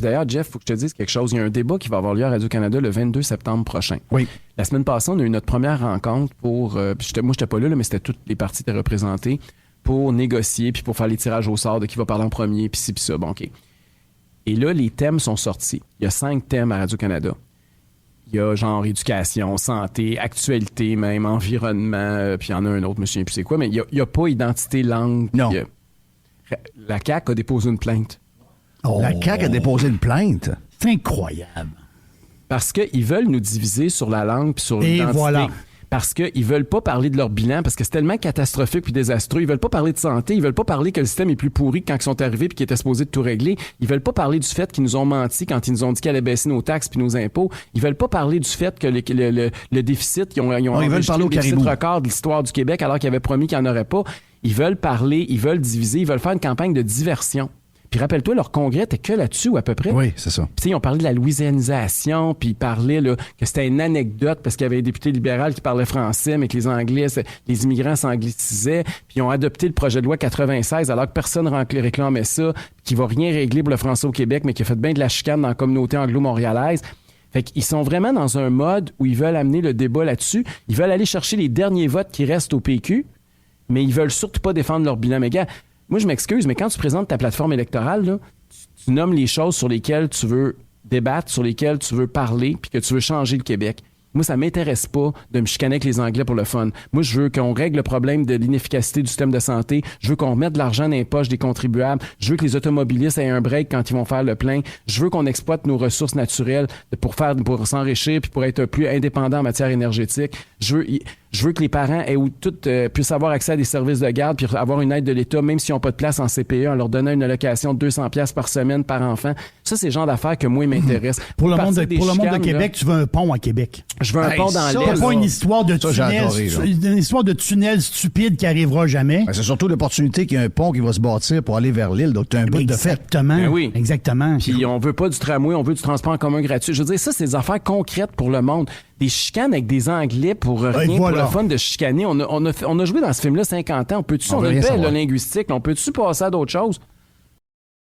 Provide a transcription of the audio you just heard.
d'ailleurs, Jeff, il faut que je te dise quelque chose. Il y a un débat qui va avoir lieu à Radio-Canada le 22 septembre prochain. Oui. La semaine passée, on a eu notre première rencontre pour... moi, je n'étais pas là, mais c'était toutes les parties qui étaient représentées pour négocier puis pour faire les tirages au sort de qui va parler en premier, puis ci, puis ça. Bon, OK. Et là, les thèmes sont sortis. Il y a 5 thèmes à Radio-Canada. Il y a genre éducation, santé, actualité même, environnement, puis il y en a un autre, je me souviens plus c'est quoi, mais il n'y a pas identité, langue. Non. La CAQ a déposé une plainte. Oh. La CAQ a déposé une plainte. C'est incroyable. Parce qu'ils veulent nous diviser sur la langue puis sur l'identité. Et voilà. Parce qu'ils veulent pas parler de leur bilan, parce que c'est tellement catastrophique puis désastreux. Ils veulent pas parler de santé, ils veulent pas parler que le système est plus pourri que quand ils sont arrivés puis qu'ils étaient supposés de tout régler. Ils veulent pas parler du fait qu'ils nous ont menti quand ils nous ont dit qu'ils allaient baisser nos taxes puis nos impôts. Ils veulent pas parler du fait que le déficit, ils ont veulent parler au déficit caribou. record de l'histoire du Québec alors qu'ils avaient promis qu'il n'y en aurait pas. Ils veulent parler, ils veulent diviser, ils veulent faire une campagne de diversion. Puis rappelle-toi, leur congrès était que là-dessus, ou à peu près. Oui, c'est ça. Puis ils ont parlé de la louisianisation, puis ils parlaient là, que c'était une anecdote parce qu'il y avait un député libéral qui parlait français, mais que les Anglais, les immigrants s'anglicisaient. Puis ils ont adopté le projet de loi 96 alors que personne réclamait ça, qui va rien régler pour le français au Québec, mais qui a fait bien de la chicane dans la communauté anglo-montréalaise. Fait qu'ils sont vraiment dans un mode où ils veulent amener le débat là-dessus. Ils veulent aller chercher les derniers votes qui restent au PQ, mais ils veulent surtout pas défendre leur bilan. Mais gars, moi, je m'excuse, mais quand tu présentes ta plateforme électorale, là, tu nommes les choses sur lesquelles tu veux débattre, sur lesquelles tu veux parler, puis que tu veux changer le Québec. Moi, ça m'intéresse pas de me chicaner avec les Anglais pour le fun. Moi, je veux qu'on règle le problème de l'inefficacité du système de santé. Je veux qu'on remette de l'argent dans les poches des contribuables. Je veux que les automobilistes aient un break quand ils vont faire le plein. Je veux qu'on exploite nos ressources naturelles pour s'enrichir puis pour être plus indépendant en matière énergétique. Je veux que les parents puissent avoir accès à des services de garde puis avoir une aide de l'État, même s'ils n'ont pas de place en CPE, en leur donnant une allocation de 200$ par semaine par enfant. Ça, c'est le genre d'affaires que moi, m'intéressent. Pour le monde de Québec, tu veux un pont à Québec. Je veux un pont dans l'Est. C'est pas une histoire de tunnel stupide qui arrivera jamais. Ben, c'est surtout l'opportunité qu'il y a un pont qui va se bâtir pour aller vers l'île. Donc, tu as un bout de fait. Exactement. Ben oui. Exactement. Puis on veut pas du tramway, on veut du transport en commun gratuit. Je veux dire, ça, c'est des affaires concrètes pour le monde. Des chicanes avec des Anglais pour rien, pour le fun de chicaner. On a joué dans ce film-là 50 ans. On peut-tu, on a une paix linguistique, on peut-tu passer à d'autres choses?